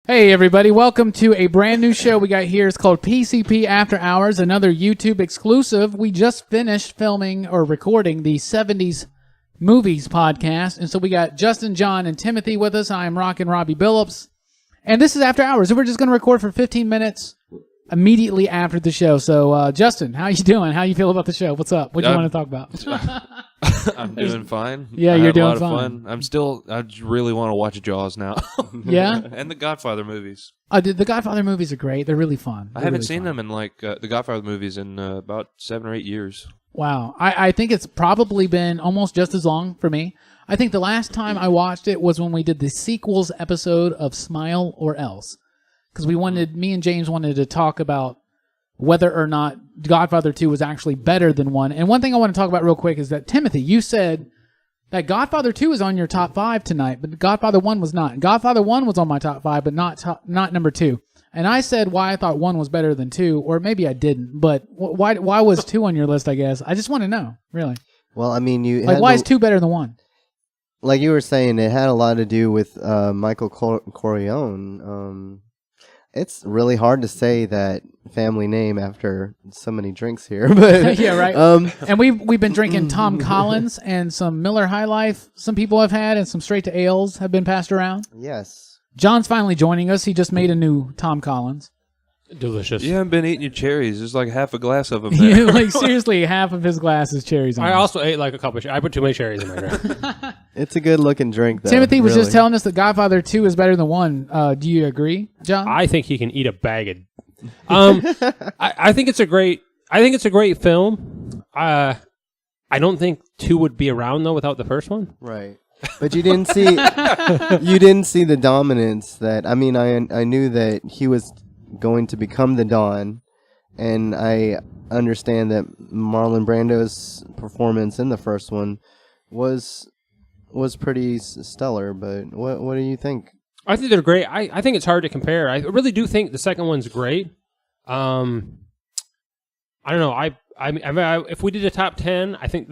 Hey everybody, welcome to a brand new show we got here. It's called PCP After Hours, another YouTube exclusive. We just finished filming or recording the 70s movies podcast, and so we got Justin, John, and Timothy with us. I am Rockin Robbie Billups, and this is After Hours. And we're just going to record for 15 minutes immediately after the show. So, Justin, how you doing? How you feel about the show? What's up? What do you want to talk about? I'm doing fine. Yeah, you're doing fine. I really want to watch Jaws now. Yeah? And the Godfather movies. The Godfather movies are great. They're really fun. I haven't seen them in the Godfather movies in about 7 or 8 years. Wow. I think it's probably been almost just as long for me. I think the last time I watched it was when we did the sequels episode of Smile or Else. Because me and James wanted to talk about whether or not Godfather 2 was actually better than 1. And one thing I want to talk about real quick is that, Timothy, you said that Godfather 2 is on your top 5 tonight, but Godfather 1 was not. Godfather 1 was on my top 5, but not number 2. And I said why I thought 1 was better than 2, or maybe I didn't, but why was 2 on your list, I guess? I just want to know, really. Well, I mean, why is 2 better than 1? Like you were saying, it had a lot to do with Michael Corleone. It's really hard to say that family name after so many drinks here, but yeah, right. And we've been drinking Tom Collins and some Miller High Life. Some people have had, and some straight to ales have been passed around. Yes. John's finally joining us. He just made a new Tom Collins. Delicious. You haven't been eating your cherries. There's like half a glass of them there. Like seriously, half of his glass is cherries on I it. also ate like a couple. I put too many cherries in my drink. It's a good looking drink, though. Timothy was really. just telling us that Godfather 2 is better than 1. Do you agree, John? I think he can eat a bag of. I think it's a great. I think it's a great film. I don't think 2 would be around though without the first one. Right. But you didn't see the dominance that I knew that he was going to become the Don, and I understand that Marlon Brando's performance in the first one was pretty stellar. But what do you think? I think they're great. I think it's hard to compare. I really do think the second one's great. I don't know. If we did a top 10, I think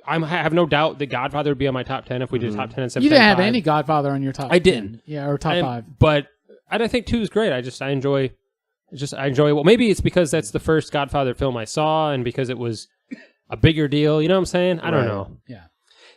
I have no doubt that Godfather would be on my top 10 if we did a top 10 and 7. You didn't have any Godfather on your top 10. I didn't. Yeah, or top 5. But I think 2 is great. I enjoy it. Well, maybe it's because that's the first Godfather film I saw, and because it was a bigger deal. You know what I'm saying? I don't know. Yeah.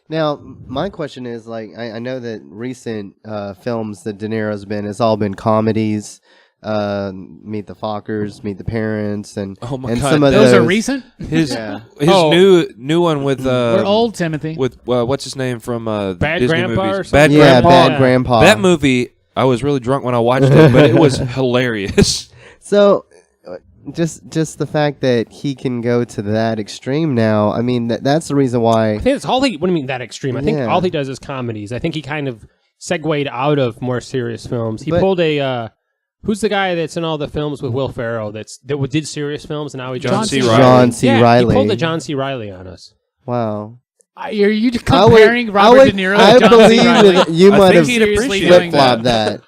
Now, my question is, like, I know that recent films that Dinero's been, it's all been comedies. Meet the Fockers, Meet the Parents, and Oh my and God, some of Those those are recent? His Yeah. new one with We're old, Timothy. with what's his name from Bad Disney Grandpa movies. or something? Bad Grandpa. Bad Grandpa. That movie, I was really drunk when I watched it, but it was hilarious. So, just the fact that he can go to that extreme now, I mean, that's the reason why. I think it's all he. What do you mean that extreme? I think Yeah. all he does is comedies. I think he kind of segued out of more serious films. He pulled a. Who's the guy that's in all the films with Will Ferrell that did serious films and now he John C. Riley. John C. Yeah, Riley. he pulled a John C. Riley on us. Wow. Are you comparing Robert De Niro I to John C. believe Riley? that you I might think have he'd appreciate flip-flopped that.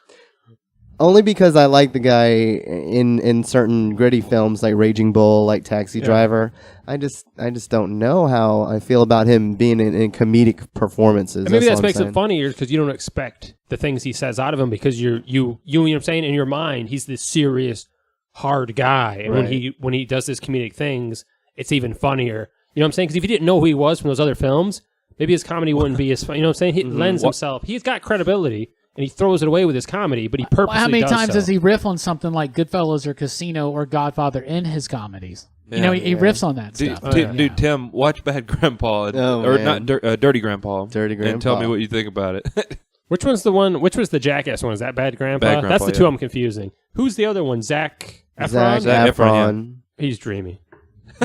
Only because I like the guy in certain gritty films like Raging Bull, like Taxi Driver. I just don't know how I feel about him being in comedic performances. And maybe That's that makes it it funnier because you don't expect the things he says out of him because you know what I'm saying, in your mind he's this serious, hard guy, and when he does his comedic things, it's even funnier. You know what I'm saying? Because if you didn't know who he was from those other films, maybe his comedy wouldn't be as fun. You know what I'm saying? He lends himself. He's got credibility. And he throws it away with his comedy, but he purposely does How many times so. does he riff on something like Goodfellas or Casino or Godfather in his comedies? You know, he riffs on that stuff. Dude, Tim, watch Bad Grandpa, not Dirty Grandpa. Dirty Grandpa. And tell me what you think about it. Which one's the one? Which was the Jackass one? Is that Bad Grandpa? Bad Grandpa, That's the two yeah. I'm confusing. Who's the other one? Zac Efron? Zac Efron, Efron. He's dreamy.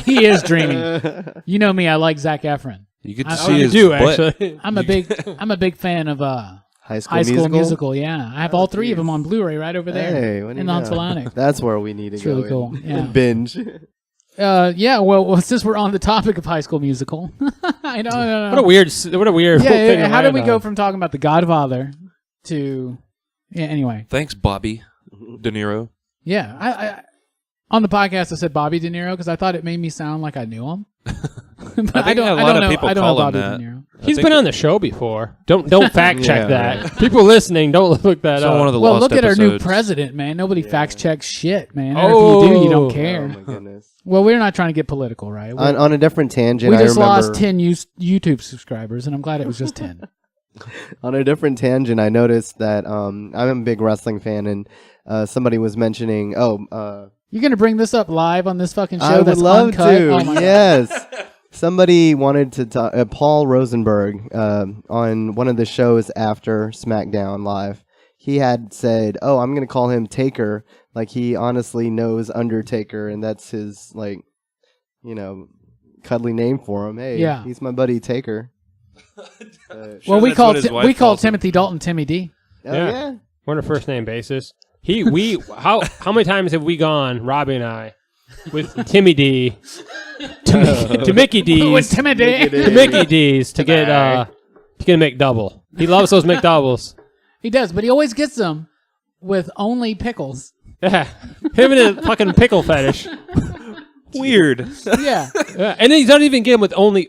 He is dreamy. You know me, I like Zac Efron. You get to I see his do butt. actually. I'm a big fan of High High School Musical. Yeah, I have all 3 of them on Blu-ray right over there Hey, what do in you the know? Atlantic. That's where we need to It's go. really cool. and Yeah. binge. Yeah. Well, since we're on the topic of High School Musical, I know. What a weird thing. Yeah. to How did land we go on. from talking about The Godfather to? Yeah. Anyway. Thanks, Bobby De Niro. Yeah. On the podcast, I said Bobby Dinero because I thought it made me sound like I knew him. But I think a lot of people I don't call know him Bobby that. Dinero. He's been on the show before. Don't fact check Yeah, that. People listening, don't look that So up. one of the Well, lost look at our new episodes. president, man. Nobody fact checks shit, man. And Oh. if you do, you don't Oh care. my goodness. Well, we're not trying to get political, right? On a different tangent, We I just remember lost 10 YouTube subscribers, and I'm glad it was just 10. on a different tangent, I noticed that I'm a big wrestling fan, and somebody was mentioning, You're going to bring this up live on this fucking show I would that's love uncut? to. Oh my God. Yes. Somebody wanted to talk. Paul Rosenberg on one of the shows after SmackDown Live. He had said, "Oh, I'm going to call him Taker." Like he honestly knows Undertaker, and that's his cuddly name for him. Hey, Yeah. he's my buddy Taker. Well, we that's called what his wife we called calls him. Timothy Dalton Timmy D. Oh Yeah. yeah. We're on a first name basis. How many times have we gone, Robbie and I, with Timmy D to Mickey D's With Timmy D. to Mickey D's to get a McDouble. He loves those McDoubles. He does, but he always gets them with only pickles. Yeah, him and his fucking pickle fetish. Weird. Yeah. Yeah. And then he doesn't even get them with only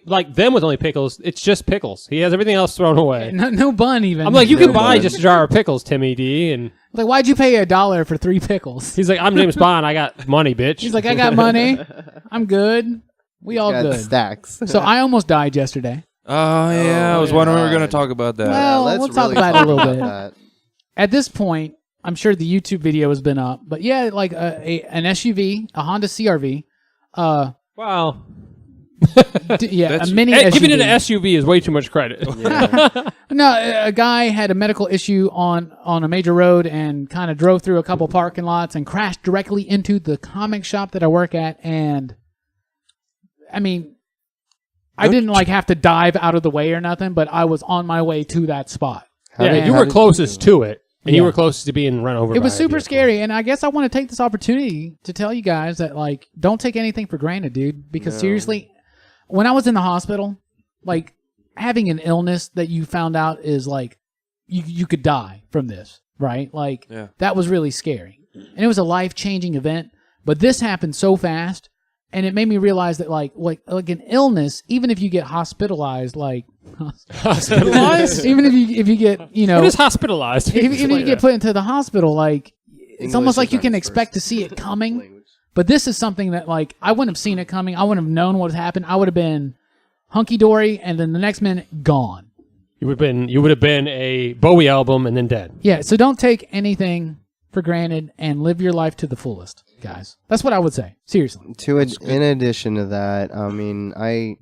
pickles. It's just pickles. He has everything else thrown away. No bun even. I'm like, you can No buy bun. just a jar of pickles, Timmy D. And like, why'd you pay $1 for 3 pickles? he's like, I'm James Bond. I got money, bitch. He's like, I got money. I'm good. We all Got good. stacks. So I almost died yesterday. Oh, yeah. I was wondering we were going to talk about that. Well, let's we'll talk really about it a little bit. that. At this point, I'm sure the YouTube video has been up, but yeah, like an SUV, a Honda CRV. Wow. Yeah, a mini Hey, SUV. giving it an SUV is way too much credit. Yeah. No, a guy had a medical issue on a major road and kind of drove through a couple parking lots and crashed directly into the comic shop that I work at. And I mean, I didn't like have to dive out of the way or nothing, but I was on my way to that spot. How Yeah, did- you how were did closest to it, and you Yeah. were closest to being run over. It was by a super vehicle. scary, and I guess I want to take this opportunity to tell you guys that like don't take anything for granted, dude. Because No. seriously, when I was in the hospital, like having an illness that you found out is like you could die from this, right? Like Yeah. that was really scary, and it was a life-changing event. But this happened so fast, and it made me realize that like an illness, even if you get hospitalized, like Hospitalized? even if you get What is hospitalized? even if you get put into the hospital, like it's English almost like is you not can his expect to first see it coming. language. But this is something that like I wouldn't have seen it coming. I wouldn't have known what had happened. I would have been hunky dory, and then the next minute gone. You would have been a Bowie album and then dead. Yeah. So don't take anything for granted and live your life to the fullest, guys. That's what I would say. Seriously. In addition to that, I mean, I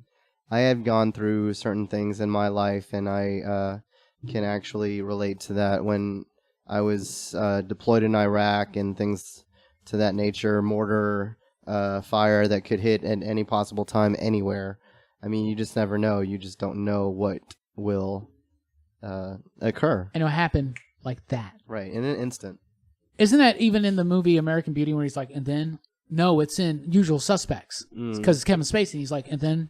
have gone through certain things in my life, and I can actually relate to that. When I was deployed in Iraq and things to that nature, mortar fire that could hit at any possible time, anywhere. I mean, you just never know. You just don't know what will occur. And it'll happen like that. Right, in an instant. Isn't that even in the movie American Beauty where he's like, and then no, it's in Usual Suspects because it's Kevin Spacey. He's like, and then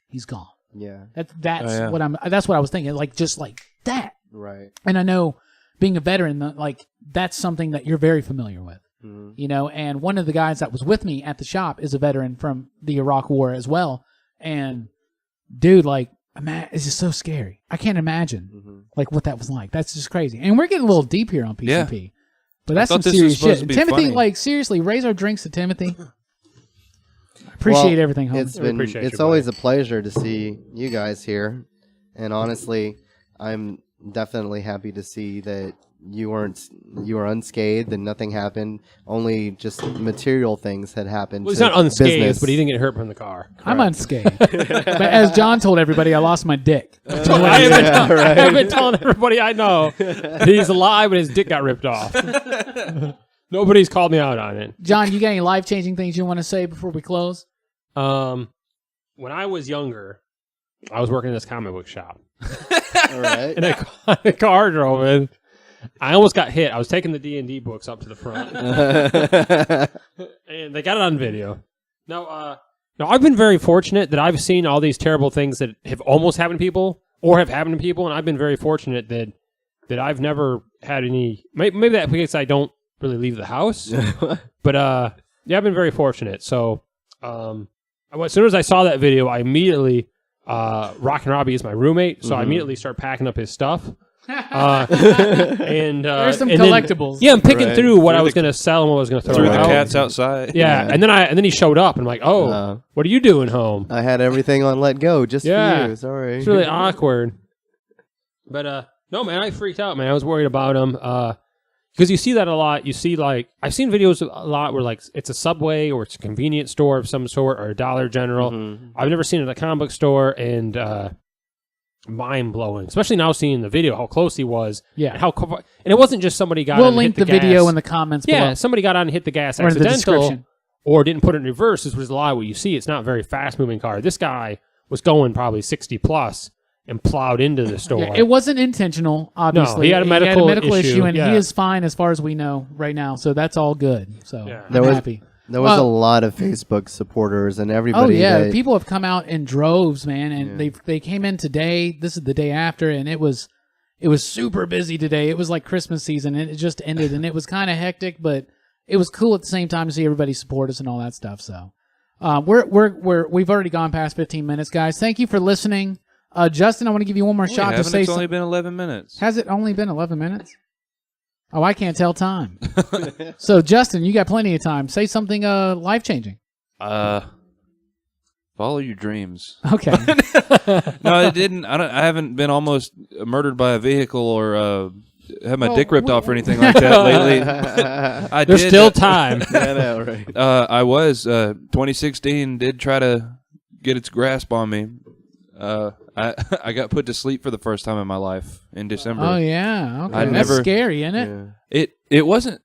he's gone. Yeah, That's yeah. That's what I was thinking. Like just like that. right. And I know being a veteran, like that's something that you're very familiar with. Mhm. You know, and one of the guys that was with me at the shop is a veteran from the Iraq War as well. And dude, like, it's just so scary. I can't imagine like what that was like. That's just crazy. And we're getting a little deep here on PCP, but that's some thought this was serious supposed shit. to be Timothy, funny. like, seriously, raise our drinks to Timothy. Appreciate Well, everything, homie. It's been appreciate it's you, always a pleasure to see you guys here, and honestly, I'm definitely happy to see that you were unscathed and nothing happened. Only just material things had happened. Well, he's to not unscathed, business. but he didn't get hurt from the car. I'm unscathed. But as John told everybody, I lost my dick. I have been telling everybody I know he's alive, but his dick got ripped off. Nobody's called me out on it. John, you got any life-changing things you want to say before we close? When I was younger, I was working in this comic book shop. All right. And a car drove in. I almost got hit. I was taking the D&D books up to the front. And they got it on video. Now, I've been very fortunate that I've seen all these terrible things that have almost happened to people or have happened to people, and I've been very fortunate that I've never had any... Maybe that's because I don't really leave the house. But I've been very fortunate. So, as soon as I saw that video, I immediately, Rockin Robbie is my roommate, so I immediately start packing up his stuff. And There's some and collectibles. Then, I'm picking Right. through what I was going to sell and what I was going to throw Threw the out. cats outside. Yeah, and then he showed up, and I'm like, what are you doing home? I had everything on let go just for you. Sorry. It's really awkward. But no, man, I freaked out, man. I was worried about him. Because you see that a lot. You see, like, I've seen videos a lot where, like, it's a Subway or it's a convenience store of some sort or a Dollar General. I've never seen it at a comic book store, and mind-blowing. Especially now seeing the video, how close he was. Yeah. And it wasn't just somebody got We'll on and link hit the the video gas. in the comments Yeah, below. somebody got on and hit the gas Or in the accidental description. or didn't put it in reverse, which was a lot of what you see. It's not a very fast-moving car. This guy was going probably 60-plus and plowed into the store. Yeah, it wasn't intentional, obviously. he had a medical issue, and yeah. he is fine as far as we know right now. So that's all good. So Yeah. I'm happy. There was a lot of Facebook supporters and Oh everybody. yeah, that, people have come out in droves, man, and they came in today. This is the day after, and it was super busy today. It was like Christmas season, and it just ended, and it was kind of hectic, but it was cool at the same time to see everybody support us and all that stuff. So we've already gone past 15 minutes, guys. Thank you for listening. Justin, I want to give you one more shot to say It's only something. been 11 minutes. Has it only been 11 minutes? Oh, I can't tell time. So, Justin, you got plenty of time. Say something life-changing. Follow your dreams. Okay. No, it didn't. I haven't been almost murdered by a vehicle or had my dick ripped off or anything like that lately. There's still time. I know, right? I was 2016 did try to get its grasp on me. I got put to sleep for the first time in my life in December. Oh, yeah. Okay. I'd That's never- scary, isn't it? Yeah. It wasn't.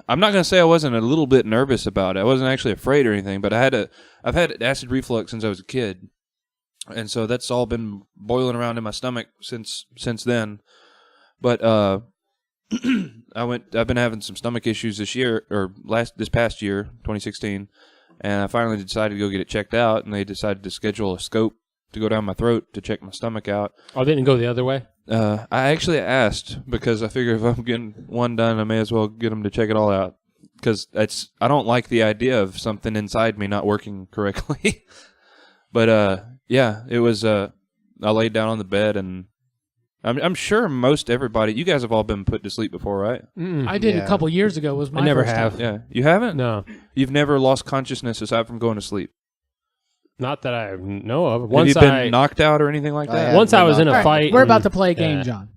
I'm not going to say I wasn't a little bit nervous about it. I wasn't actually afraid or anything, but I've had acid reflux since I was a kid, and so that's all been boiling around in my stomach since then. But I've been having some stomach issues this year this past year, 2016, and I finally decided to go get it checked out, and they decided to schedule a scope to go down my throat to check my stomach out. Oh, they didn't go the other way? I actually asked because I figure if I'm getting one done, I may as well get them to check it all out. Because I don't like the idea of something inside me not working correctly. But yeah, it was. I laid down on the bed, and I'm sure most everybody. You guys have all been put to sleep before, right? I did Yeah. a couple years ago. Was my I never first have. time. Yeah, you haven't. No. You've never lost consciousness aside from going to sleep. Not that I know of. Have Once you been knocked out or anything like I that? have. once I was in a All right, fight. we're about and- to play a game, yeah. John.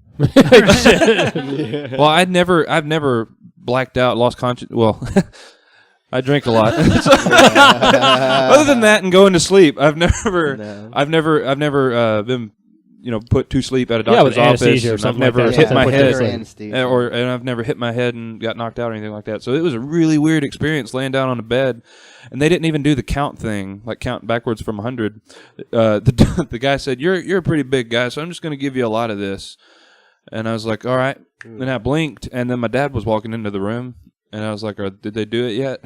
Well, I've never blacked out, lost conscious. Well, I drink a lot. Other than that, and going to sleep, I've never been, put to sleep at a Yeah, with doctor's office. anesthesia or And I've something never like that. hit Yeah, my put you head, to sleep. Anesthesia. and I've never hit my head and got knocked out or anything like that. So it was a really weird experience laying down on a bed, and they didn't even do the count thing, like count backwards from 100. The guy said, "You're a pretty big guy, so I'm just going to give you a lot of this." And I was like, "All right." Then I blinked, and then my dad was walking into the room, and I was like, "Did they do it yet?"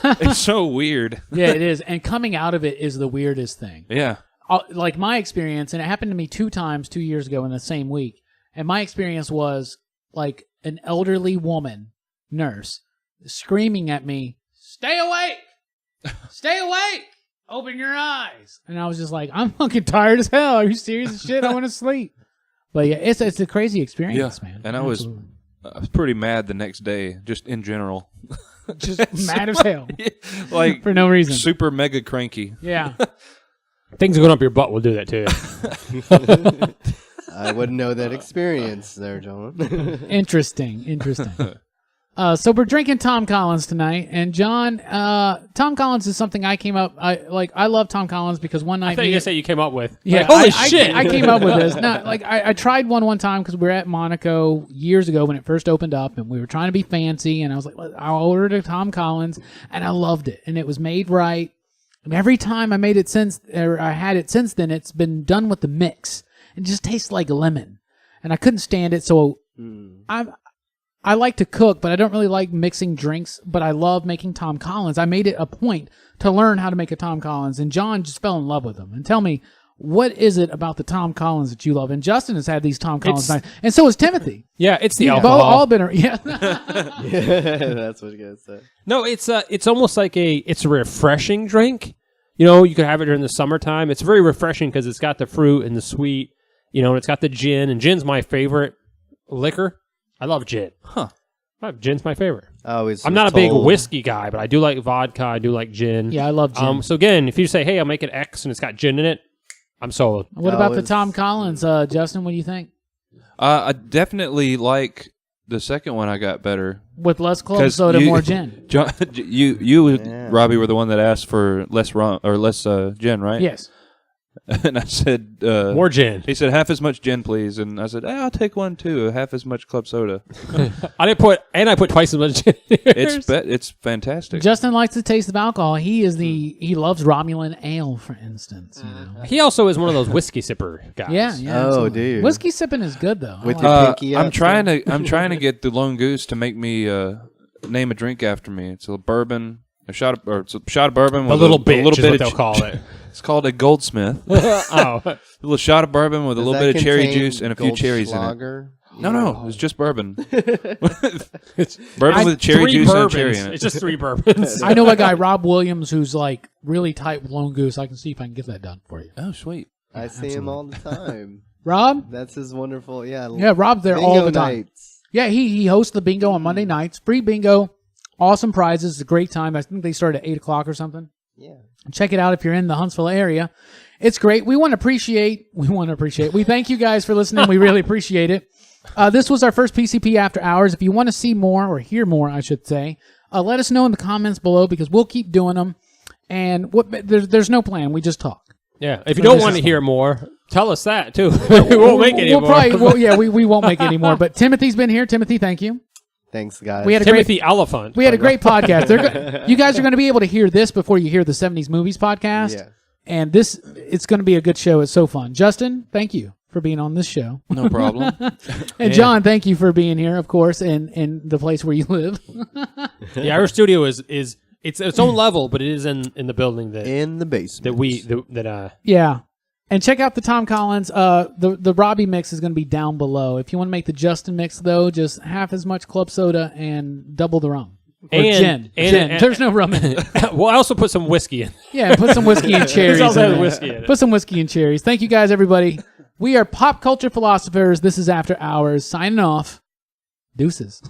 It's so weird. Yeah, it is. And coming out of it is the weirdest thing. Yeah. Like my experience, and it happened to me 2 times 2 years ago in the same week. And my experience was like an elderly woman, nurse, screaming at me, "Stay awake! Stay awake! Open your eyes!" And I was just like, "I'm fucking tired as hell. Are you serious as shit? I want to sleep." But yeah, it's a crazy experience, man. And I was pretty mad the next day, just in general. just mad as hell Like for no reason. super mega cranky. Yeah. Things going up your butt will do that to you. I wouldn't know that experience there, John. Interesting. So we're drinking Tom Collins tonight, and John, Tom Collins is something I came up. I love Tom Collins because one night. I thought you were gonna say you came up with. Yeah, Like, holy I shit! I came up with this. No, like I tried one time because we were at Monaco years ago when it first opened up, and we were trying to be fancy, and I was like, I ordered a Tom Collins, and I loved it, and it was made right. And every time I made it I had it since then, it's been done with the mix. It just tastes like lemon, and I couldn't stand it. So I like to cook, but I don't really like mixing drinks. But I love making Tom Collins. I made it a point to learn how to make a Tom Collins, and John just fell in love with them. And tell me, What is it about the Tom Collins that you love? And Justin has had these Tom Collins nights, and so has Timothy. Yeah, it's the You've alcohol. all been, yeah. That's what you guys said. No, it's almost like it's a refreshing drink. You know, you could have it during the summertime. It's very refreshing because it's got the fruit and the sweet. You know, and it's got the gin, and gin's my favorite liquor. I love gin. Huh. Gin's my favorite. I'm not a big whiskey guy, but I do like vodka. I do like gin. Yeah, I love gin. So again, if you say, "Hey, I'll make an X," and it's got gin in it, I'm sold. What about the Tom Collins, Justin? What do you think? I definitely like the second one. I got better With less club soda, more gin. John, you, Robbie, were the one that asked for less rum or less gin, right? Yes. And I said More gin. He said half as much gin, please. And I said, I'll take one too. Half as much club soda. I put twice as much gin. It's fantastic. Justin likes the taste of alcohol. He loves Romulan ale, for instance. You know? He also is one of those whiskey sipper guys. Yeah. Oh, absolutely. dude. Whiskey sipping is good though. With your pinky I'm up, trying to get the Lone Goose to make me name a drink after me. It's a bourbon, it's a shot of bourbon with a little bit is what of they'll call it. It's called a Goldsmith. Oh, A little shot of bourbon with a little bit of cherry juice and a few cherries in it. Lager? No, it's just bourbon. Bourbon with cherry juice and cherry in it. It's just 3 bourbons. I know a guy, Rob Williams, who's like really tight with Lone Goose. I can see if I can get that done for you. Oh, sweet. I see him all the time. Rob? That's his wonderful, Yeah, Rob's there all the time. nights. Yeah, he hosts the bingo on Monday nights. Free bingo, awesome prizes. It's a great time. I think they start at 8 o'clock or something. Yeah. Check it out if you're in the Huntsville area. It's great. We thank you guys for listening. We really appreciate it. This was our first PCP After Hours. If you want to see more or hear more, I should say, let us know in the comments below because we'll keep doing them. And there's no plan. We just talk. Yeah. If you don't want to hear more, tell us that too. We won't make any more. We won't make any more. But Timothy's been here. Timothy, thank you. Thanks, guys. We had a Timothy Elephant. We had a great podcast. You guys are going to be able to hear this before you hear the 70s Movies podcast. Yeah. And it's going to be a good show. It's so fun. Justin, thank you for being on this show. No problem. And John, thank you for being here, of course, in the place where you live. Yeah, our studio is its own level, but it is in the building that in the basement. Yeah. And check out the Tom Collins. The Robbie mix is going to be down below. If you want to make the Justin mix, though, just half as much club soda and double the rum. Or gin. There's no rum in it. Well, I also put some whiskey in. Yeah, put some whiskey and cherries There's also in there. whiskey in it. Put some whiskey and cherries. Thank you, guys, everybody. We are Pop Culture Philosophers. This is After Hours. Signing off. Deuces.